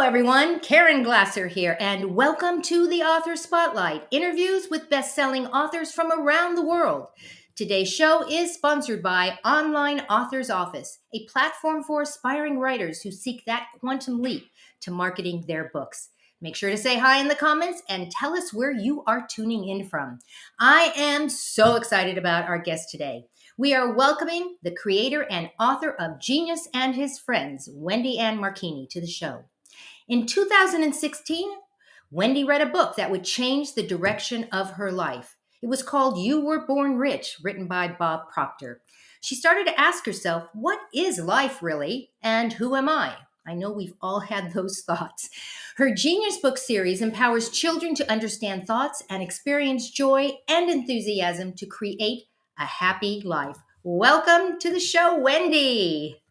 Everyone. Karen Glasser here, and welcome to the Author Spotlight, interviews with best-selling authors from around the world. Today's show is sponsored by Online Authors Office, a platform for aspiring writers who seek that quantum leap to marketing their books. Make sure to say hi in the comments and tell us where you are tuning in from. I am so excited about our guest today. We are welcoming the creator and author of Genius and His Friends, Wendy Marquenie, to the show. In 2016, Wendy read a book that would change the direction of her life. It was called You Were Born Rich, written by Bob Proctor. She started to ask herself, what is life really, and who am I? I know we've all had those thoughts. Her Genius book series empowers children to understand thoughts and experience joy and enthusiasm to create a happy life. Welcome to the show, Wendy.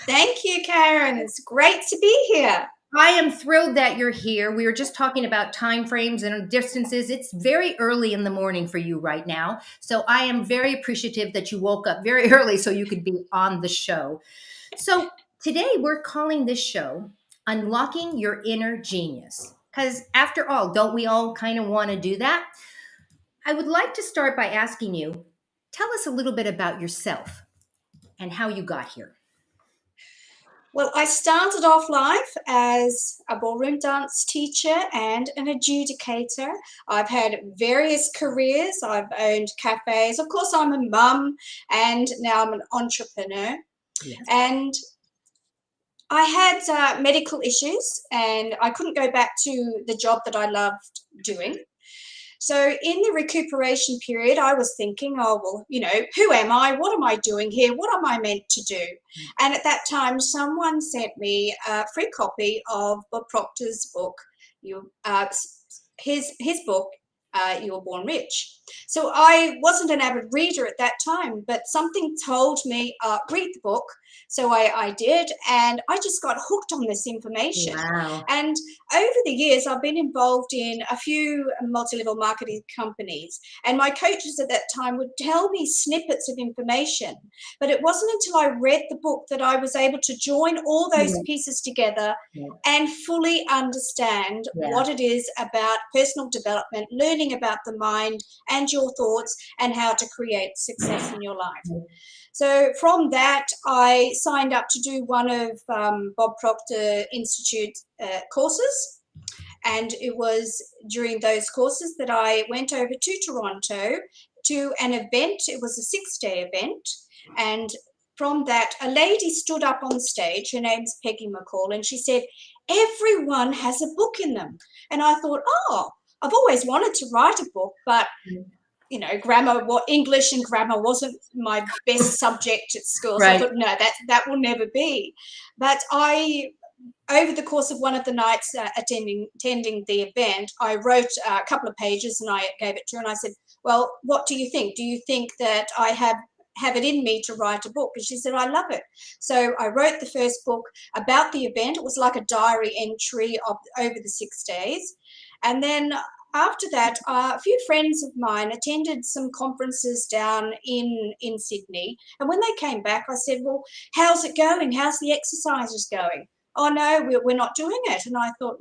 Thank you, Karen. It's great to be here. I am thrilled that you're here. We were just talking about time frames and distances. It's very early in the morning for you right now. So I am very appreciative that you woke up very early so you could be on the show. So today we're calling this show Unlocking Your Inner Genius. Because after all, don't we all kind of want to do that? I would like to start by asking you, tell us a little bit about yourself and how you got here. Well, I started off life as a ballroom dance teacher and an adjudicator. I've had various careers. I've owned cafes. Of course, I'm a mum, and now I'm an entrepreneur. Yes. And I had medical issues, and I couldn't go back to the job that I loved doing. So in the recuperation period, I was thinking, oh, well, who am I? What am I doing here? What am I meant to do? And at that time, someone sent me a free copy of Bob Proctor's book, his book, You Were Born Rich. So I wasn't an avid reader at that time, but something told me, read the book. So I did, and I just got hooked on this information. Wow. And over the years, I've been involved in a few multi-level marketing companies, and my coaches at that time would tell me snippets of information. But it wasn't until I read the book that I was able to join all those pieces together and fully understand what it is about personal development, learning about the mind and your thoughts, and how to create success in your life. So from that, I signed up to do one of Bob Proctor Institute courses. And it was during those courses that I went over to Toronto to an event. It was a 6-day event. And from that, a lady stood up on stage. Her name's Peggy McCall. And she said, everyone has a book in them. And I thought, oh, I've always wanted to write a book, but English and grammar wasn't my best subject at school. Right. So I thought, no, that will never be. But over the course of one of the nights attending the event, I wrote a couple of pages and I gave it to her and I said, well, what do you think? Do you think that I have it in me to write a book? And she said, I love it. So I wrote the first book about the event. It was like a diary entry over the 6 days. And then after that, a few friends of mine attended some conferences down in Sydney. And when they came back, I said, well, how's it going? How's the exercises going? Oh, no, we're not doing it. And I thought,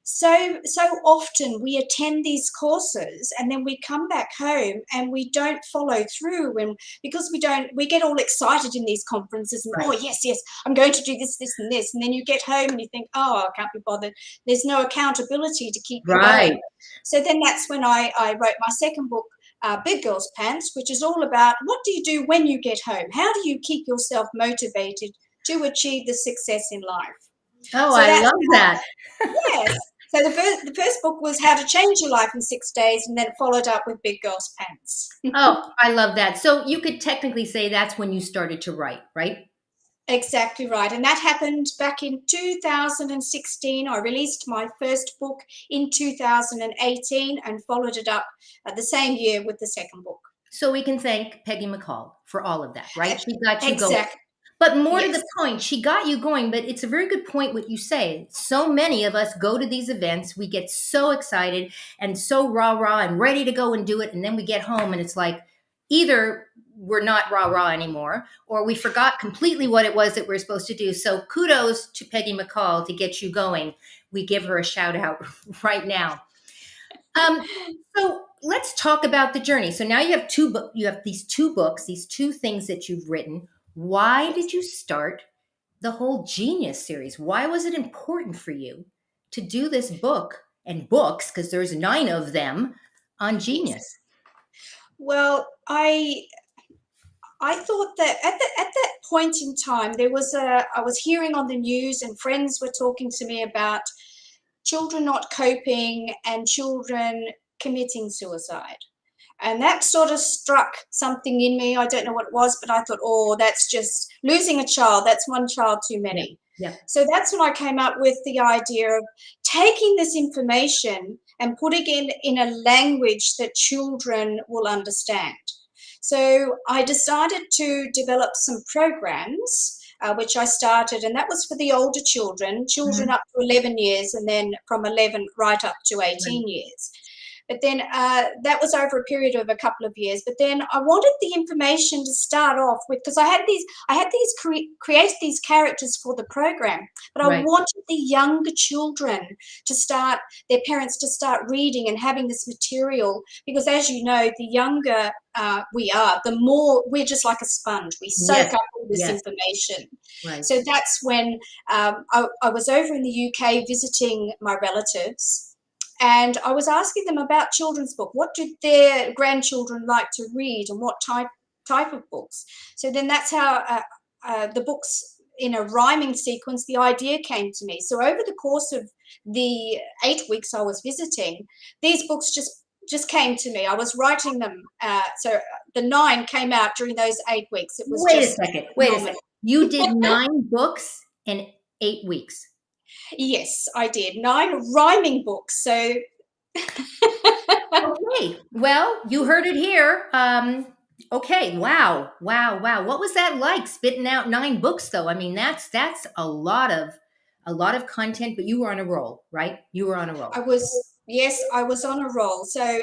So often we attend these courses and then we come back home and we don't follow through, because we get all excited in these conferences and oh yes, I'm going to do this and this, and then you get home and you think, oh, I can't be bothered. There's no accountability to keep you going. So then that's when I wrote my second book, Big Girls Pants, which is all about what do you do when you get home? How do you keep yourself motivated to achieve the success in life? Oh, so I love that. Yes. So the first book was How to Change Your Life in 6 Days, and then followed up with Big Girls Pants. Oh, I love that. So you could technically say that's when you started to write, right? Exactly right. And that happened back in 2016. I released my first book in 2018 and followed it up the same year with the second book. So we can thank Peggy McCall for all of that, right? She got you going. But more to the point, she got you going, but it's a very good point what you say. So many of us go to these events, we get so excited and so rah-rah and ready to go and do it, and then we get home and it's like, either we're not rah rah anymore, or we forgot completely what it was that we're supposed to do. So kudos to Peggy McCall to get you going. We give her a shout out right now. Um, so let's talk about the journey. So now you have you have these two books, these two things that you've written. Why did you start the whole Genius series? Why was it important for you to do this book and books, because there's 9 of them, on Yes. Genius? Well, I thought that at that point in time, I was hearing on the news and friends were talking to me about children not coping and children committing suicide. And that sort of struck something in me. I don't know what it was, but I thought, oh, that's just losing a child. That's one child too Yeah. many. Yeah. So that's when I came up with the idea of taking this information and putting it in a language that children will understand. So I decided to develop some programs, which I started, and that was for the older children Mhm. up to 11 years, and then from 11 right up to Right. 18 years. But then that was over a period of a couple of years. But then I wanted the information to start off with, because I had these created these characters for the program, but I Right. wanted the younger children to start, their parents to start reading and having this material, because as you know, the younger we are, the more we're just like a sponge. We soak Yes. up all this Yes. information. Right. So that's when I was over in the UK visiting my relatives, and I was asking them about children's book. What did their grandchildren like to read, and what type of books? So then that's how the books in a rhyming sequence. The idea came to me. So over the course of the 8 weeks I was visiting, these books just came to me. I was writing them. So the 9 came out during those 8 weeks. It was Wait a just second. Wait a second. phenomenal. You did 9 books in 8 weeks. Yes, I did 9 rhyming books. So Okay. Well, you heard it here. Okay. Wow. Wow. Wow. What was that like, spitting out 9 books though? I mean, that's a lot of content, but you were on a roll, right? You were on a roll. Yes, I was on a roll. So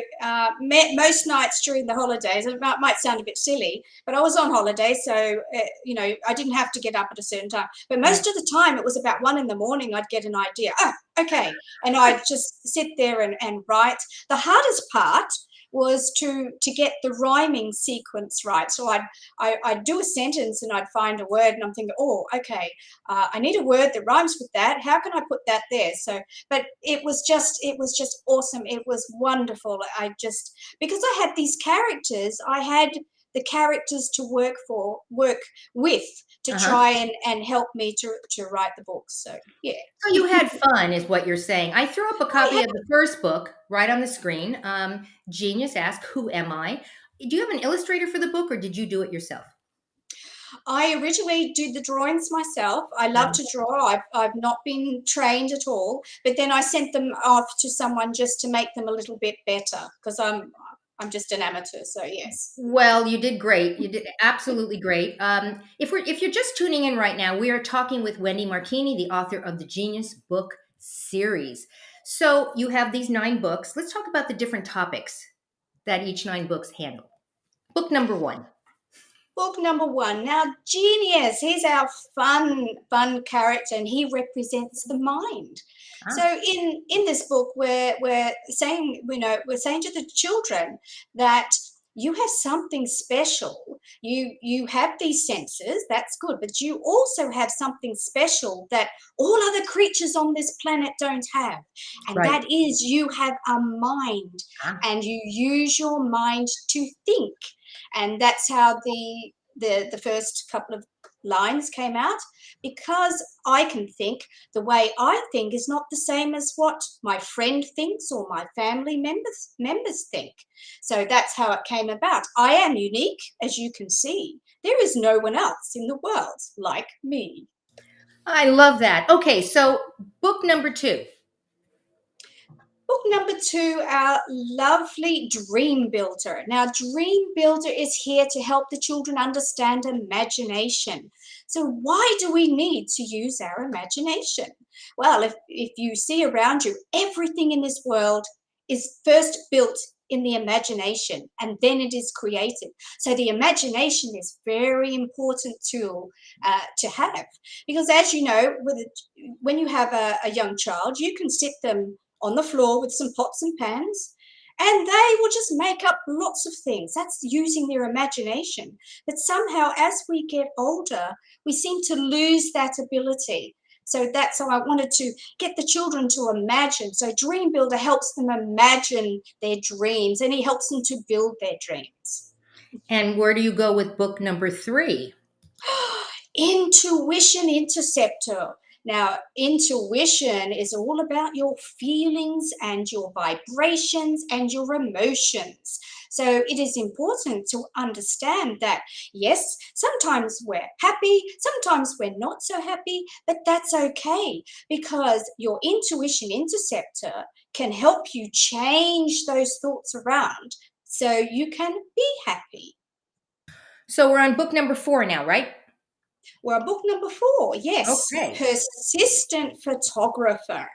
most nights during the holidays, it might sound a bit silly, but I was on holiday, so I didn't have to get up at a certain time. But Right. most of the time, it was about 1 in the morning. I'd get an idea. Oh, okay, and I'd just sit there and write. The hardest part was to get the rhyming sequence right. So I'd do a sentence and I'd find a word, and I'm thinking, oh, okay, I need a word that rhymes with that. How can I put that there? So but it was just awesome. It was wonderful. I just, because I had these characters, I had the characters to work with, to Uh-huh. try and help me to write the books. So yeah. So you had fun, is what you're saying. I threw up a I copy of the first book right on the screen. Genius asked, "Who am I?" Do you have an illustrator for the book, or did you do it yourself? I originally did the drawings myself. I love Uh-huh. to draw. I've not been trained at all, but then I sent them off to someone just to make them a little bit better, because I'm just an amateur. So yes. Well, you did great. You did absolutely great. If you're just tuning in right now, we are talking with Wendy Marquenie, the author of the Genius Book Series. So you have these 9 books. Let's talk about the different topics that each 9 books handle. Book number 1. Book number 1. Now, Genius, he's our fun character, and he represents the mind. So Ah, in this book, we're saying, we're saying to the children that you have something special. You have these senses, that's good, but you also have something special that all other creatures on this planet don't have. And right. that is, you have a mind, Ah, and you use your mind to think. And that's how the first couple of lines came out. Because I can think, the way I think is not the same as what my friend thinks or my family members think. So that's how it came about. I am unique, as you can see. There is no one else in the world like me. I love that. Okay, so book number 2. Book number 2, our lovely Dream Builder. Now, Dream Builder is here to help the children understand imagination. So, why do we need to use our imagination? Well, if you see around you, everything in this world is first built in the imagination, and then it is created. So the imagination is very important tool to have, because as you know, when you have a young child, you can sit them on the floor with some pots and pans, and they will just make up lots of things. That's using their imagination. But somehow, as we get older, we seem to lose that ability. So that's how I wanted to get the children to imagine. So Dream Builder helps them imagine their dreams, and he helps them to build their dreams. And where do you go with book number 3? Intuition Interceptor. Now, intuition is all about your feelings and your vibrations and your emotions. So it is important to understand that, yes, sometimes we're happy, sometimes we're not so happy, but that's okay, because your intuition interceptor can help you change those thoughts around so you can be happy. So we're on book number 4 now, right? Well, book number 4, yes, Okay. Persistent Photographer.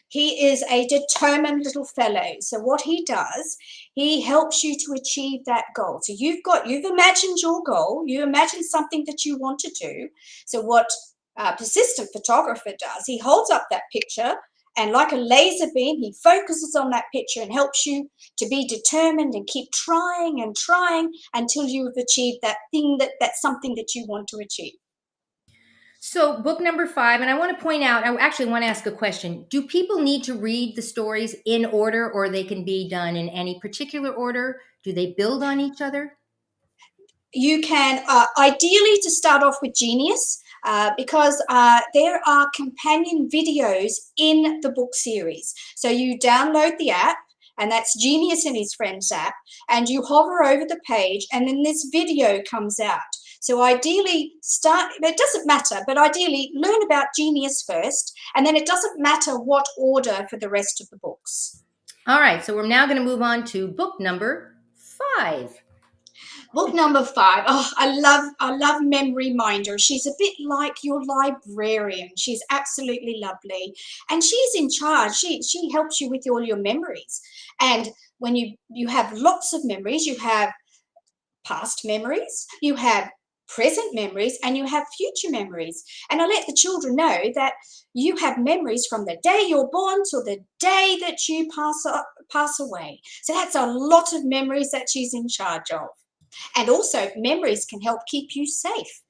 He is a determined little fellow. So what he does, he helps you to achieve that goal. So you've imagined your goal, you imagine something that you want to do. So what Persistent Photographer does, he holds up that picture, and like a laser beam, he focuses on that picture and helps you to be determined and keep trying and trying until you have achieved that thing, that's something that you want to achieve. So book number 5, and I want to point out, I actually want to ask a question. Do people need to read the stories in order, or they can be done in any particular order? Do they build on each other? You can ideally to start off with Genius, because there are companion videos in the book series. So you download the app, and that's Genius and his Friends app, and you hover over the page, and then this video comes out. So ideally it doesn't matter, but ideally learn about Genius first, and then it doesn't matter what order for the rest of the books. All right, so we're now going to move on to book number 5. Book number 5. Oh, I love Memory Minder. She's a bit like your librarian. She's absolutely lovely, and she's in charge. She helps you with all your memories. And when you have lots of memories, you have past memories, you have present memories, and you have future memories. And I let the children know that you have memories from the day you're born till the day that you pass away. So that's a lot of memories that she's in charge of. And also, memories can help keep you safe.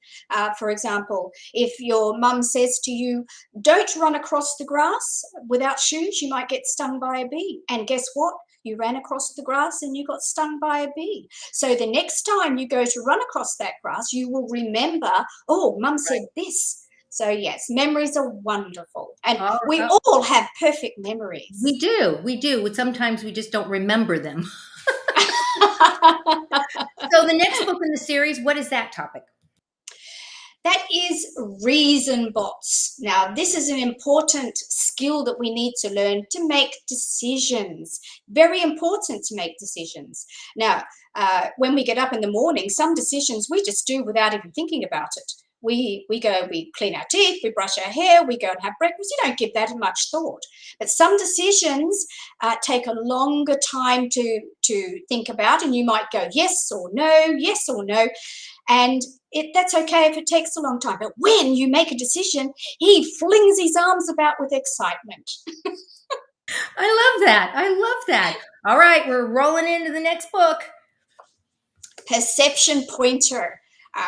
For example, if your mum says to you, don't run across the grass without shoes, you might get stung by a bee. And guess what? You ran across the grass and you got stung by a bee. So the next time you go to run across that grass, you will remember, oh, mum said this. So yes, memories are wonderful. And we all have perfect memories. We do. We do. Sometimes we just don't remember them. So the next book in the series, what is that topic? That is reason bots. Now, this is an important skill that we need to learn to make decisions. Very important to make decisions. Now, when we get up in the morning, some decisions we just do without even thinking about it. We clean our teeth, we brush our hair, we go and have breakfast. You don't give that much thought. But some decisions take a longer time to think about, and you might go yes or no, and that's okay if it takes a long time. But when you make a decision, he flings his arms about with excitement. I love that. I love that. All right, we're rolling into the next book. Perception Pointer.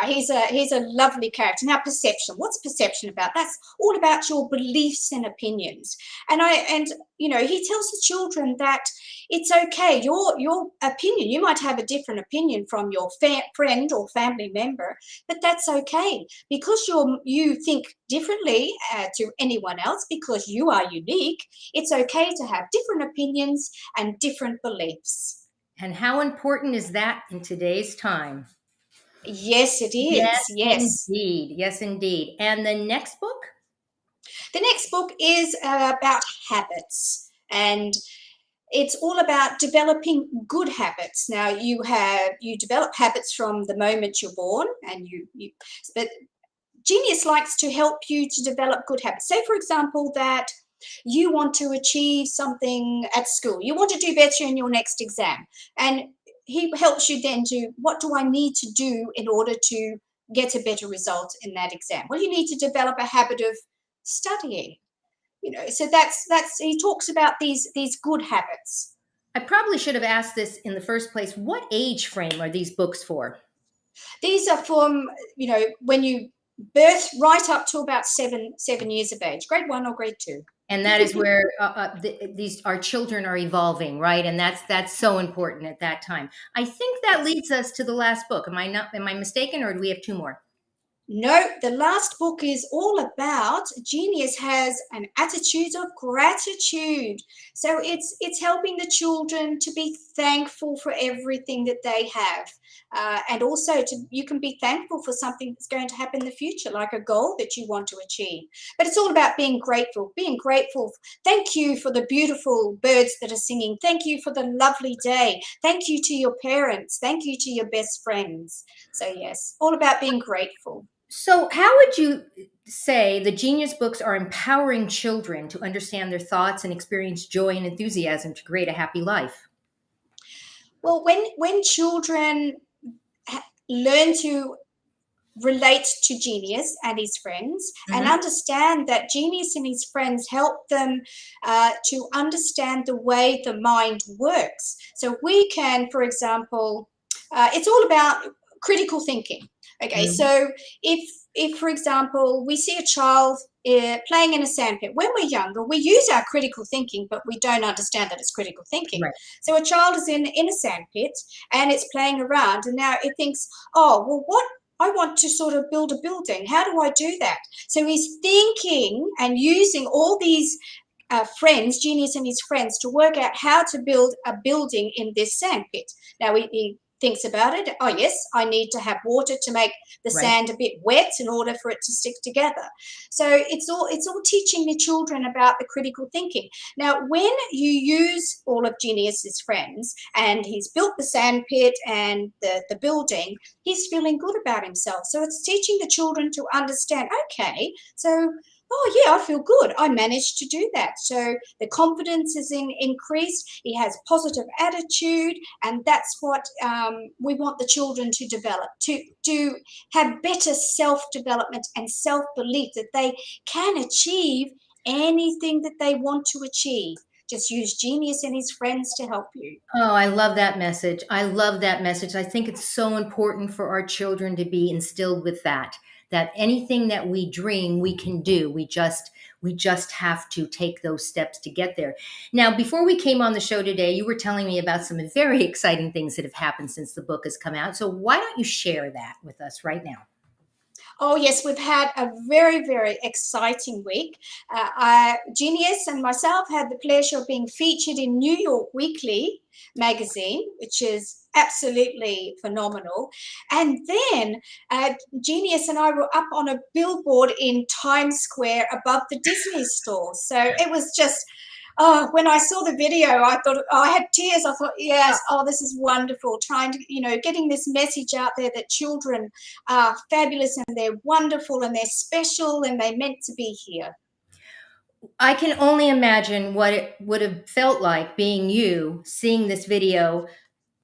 He's a lovely character. Now, perception. What's perception about? That's all about your beliefs and opinions. And he tells the children that it's okay. Your opinion. You might have a different opinion from your friend or family member, but that's okay, because you think differently to anyone else, because you are unique. It's okay to have different opinions and different beliefs. And how important is that in today's time? Yes, it Yes, is. Yes. indeed. Yes, indeed. And the next book? The next book is about habits, and it's all about developing good habits. Now, you develop habits from the moment you're born, and but Genius likes to help you to develop good habits. Say, for example, that You want to achieve something at school. You want to do better in your next exam. And he helps you then to, what do I need to do in order to get a better result in that exam? Well, you need to develop a habit of studying. So that's he talks about these good habits. I probably should have asked this in the first place. What age frame are these books for? These are from, when you birth right up to about 7 years of age, grade 1 or grade 2. And that is where these our children are evolving, right? And that's so important at that time. I think that Yes. leads us to the last book. Am I mistaken, or do we have two more? No, the last book is all about Genius has an attitude of gratitude. So it's helping the children to be thankful for everything that they have, and also you can be thankful for something that's going to happen in the future, like a goal that you want to achieve. But it's all about being grateful. Being grateful. Thank you for the beautiful birds that are singing. Thank you for the lovely day. Thank you to your parents. Thank you to your best friends. So yes, all about being grateful. So, how would you say the Genius books are empowering children to understand their thoughts and experience joy and enthusiasm to create a happy life? Well, when children learn to relate to Genius and his friends and Hmm. understand that Genius and his friends help them to understand the way the mind works. So we can, for example, it's all about critical thinking. Okay, Hmm. so if for example we see a child playing in a sandpit when we're younger, we use our critical thinking, but we don't understand that it's critical thinking. Right. So a child is in a sandpit and it's playing around, and now it thinks, oh well, what I want to sort of build a building. How do I do that? So he's thinking and using all these friends, Genius and his friends, to work out how to build a building in this sandpit. Now he thinks about it. Oh yes, I need to have water to make the Right. sand a bit wet in order for it to stick together. So it's all teaching the children about the critical thinking. Now, when you use all of Genius's friends and he's built the sand pit and the building, he's feeling good about himself. So it's teaching the children to understand, okay, so oh yeah, I feel good, I managed to do that. So the confidence is increased, he has positive attitude, and that's what we want the children to develop, to have better self-development and self-belief that they can achieve anything that they want to achieve. Just use Genius and his friends to help you. Oh, I love that message. I love that message. I think it's so important for our children to be instilled with that anything that we dream we can do. We just have to take those steps to get there. Now, before we came on the show today, you were telling me about some very exciting things that have happened since the book has come out. So why don't you share that with us right now? Oh, yes, we've had a very, very exciting week. Genius and myself had the pleasure of being featured in New York Weekly magazine, which is absolutely phenomenal. And then Genius and I were up on a billboard in Times Square above the Disney store. So it was just, oh, when I saw the video, I thought, oh, I had tears. I thought, yes, oh, this is wonderful. Trying to, getting this message out there that children are fabulous and they're wonderful and they're special and they're meant to be here. I can only imagine what it would have felt like being you, seeing this video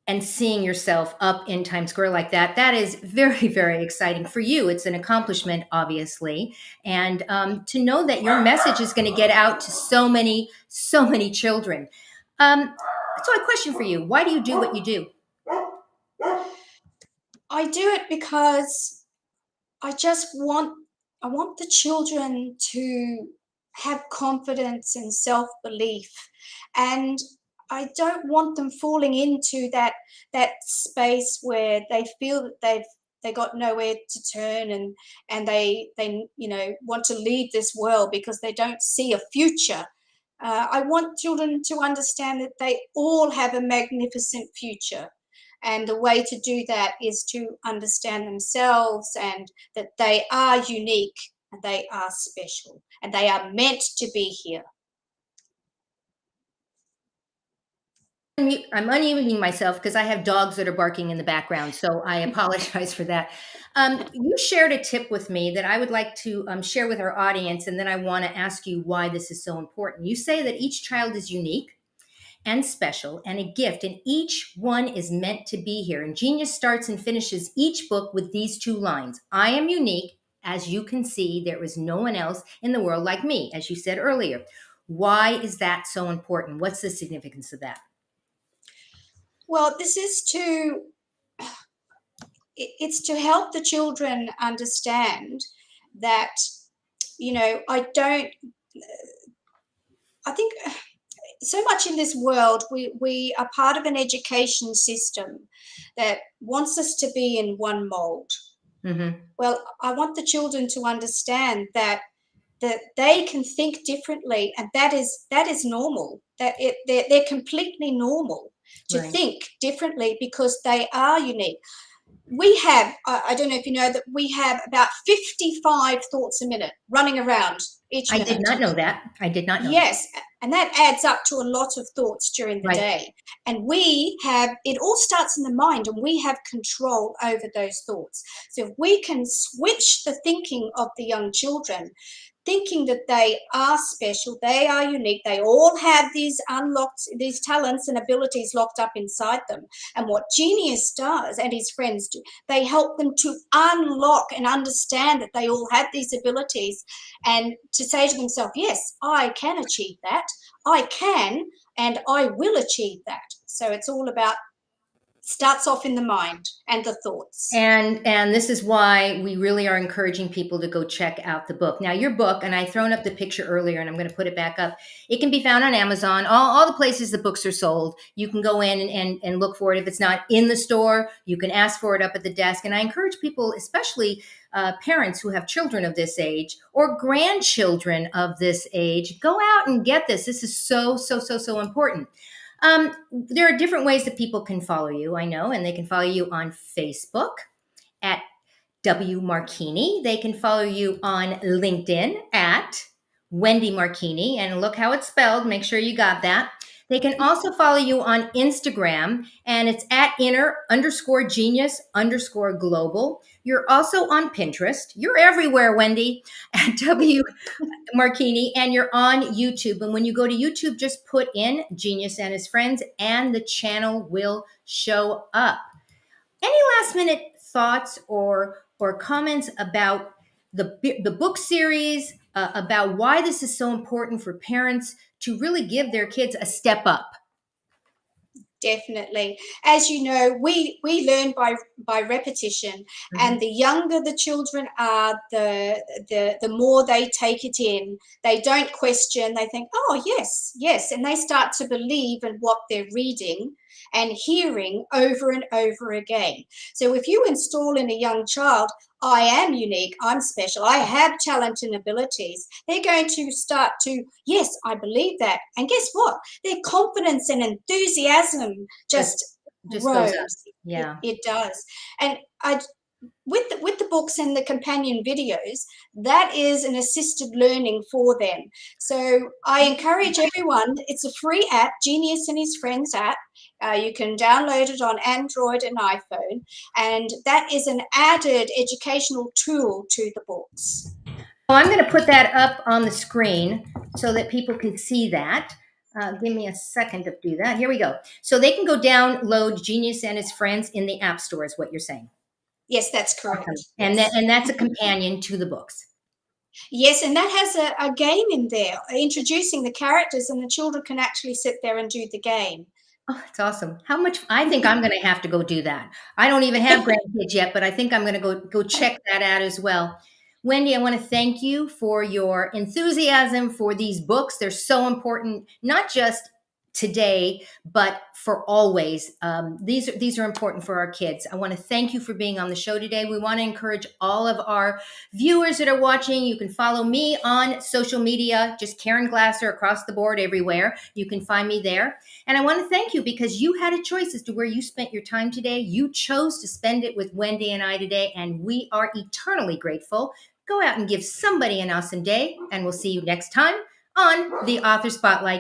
and seeing yourself up in Times Square like that. That is very, very exciting for you. It's an accomplishment, obviously. And to know that your message is going to get out to so many children. So, a question for you. Why do you do what you do? I do it because I want the children to have confidence and self-belief, and I don't want them falling into that space where they feel that they got nowhere to turn, and they want to leave this world because they don't see a future. I want children to understand that they all have a magnificent future. And the way to do that is to understand themselves and that they are unique and they are special and they are meant to be here. I'm unmuting myself because I have dogs that are barking in the background, so I apologize for that. You shared a tip with me that I would like to share with our audience, and then I want to ask you why this is so important. You say that each child is unique and special and a gift, and each one is meant to be here. And Genius starts and finishes each book with these two lines: I am unique. As you can see, there is no one else in the world like me, as you said earlier. Why is that so important? What's the significance of that? Well, this is to it's to help the children understand that, I think so much in this world, we are part of an education system that wants us to be in one mold. Mm-hmm. Well, I want the children to understand that they can think differently, and that is normal. They're completely normal to Right. think differently because they are unique. We have, I don't know if you know, that we have about 55 thoughts a minute running around each I did minute. not know that. I did not know that. Yes, and that adds up to a lot of thoughts during the Right. day. And we have, it all starts in the mind, and we have control over those thoughts. So if we can switch the thinking of the young children, thinking that they are special, they are unique, they all have these unlocked, these talents and abilities locked up inside them. And what Genius does and his friends do, they help them to unlock and understand that they all have these abilities, and to say to themselves, yes, I can achieve that, I can, and I will achieve that. So it's all about, starts off in the mind and the thoughts. And this is why we really are encouraging people to go check out the book. Now, your book, and I thrown up the picture earlier, and I'm going to put it back up. It can be found on Amazon, all the places the books are sold. You can go in and look for it. If it's not in the store, you can ask for it up at the desk. And I encourage people, especially parents who have children of this age or grandchildren of this age, go out and get this. This is so important. There are different ways that people can follow you, I know, and they can follow you on Facebook at W Marquenie. They can follow you on LinkedIn at Wendy Marquenie, and look how it's spelled. Make sure you got that. They can also follow you on Instagram, and it's at inner_genius_global. You're also on Pinterest. You're everywhere, Wendy, at W Marquenie, and you're on YouTube. And when you go to YouTube, just put in Genius and his friends, and the channel will show up. Any last minute thoughts or comments about the book series, about why this is so important for parents to really give their kids a step up? Definitely. As you know, we learn by repetition, Mhm. and the younger the children are, the more they take it in. They don't question. They think, "Oh, yes, yes," and they start to believe in what they're reading and hearing over and over again. So if you install in a young child, I am unique, I'm special, I have talent and abilities, they're going to start to, yes, I believe that. And guess what? Their confidence and enthusiasm Just just just goes up. grows. It, Yeah. it does. And I, with the books and the companion videos, that is an assisted learning for them. So I encourage everyone, it's a free app, Genius and his friends app. You can download it on Android and iPhone, and that is an added educational tool to the books. So I'm going to put that up on the screen so that people can see that. Give me a second to do that. Here we go. So they can go download Genius and his friends in the App Store, is what you're saying. Yes, that's Awesome. correct. And Yes. that's a companion to the books. Yes, and that has a game in there, introducing the characters, and the children can actually sit there and do the game. Oh, that's awesome. How much I think I'm going to have to go do that. I don't even have grandkids yet, but I think I'm going to go check that out as well. Wendy, I want to thank you for your enthusiasm for these books. They're so important, not just today, but for always. These are important for our kids. I want to thank you for being on the show today. We want to encourage all of our viewers that are watching. You can follow me on social media, just Karen Glasser across the board everywhere. You can find me there. And I want to thank you because you had a choice as to where you spent your time today. You chose to spend it with Wendy and I today, and we are eternally grateful. Go out and give somebody an awesome day, and we'll see you next time on the Author Spotlight.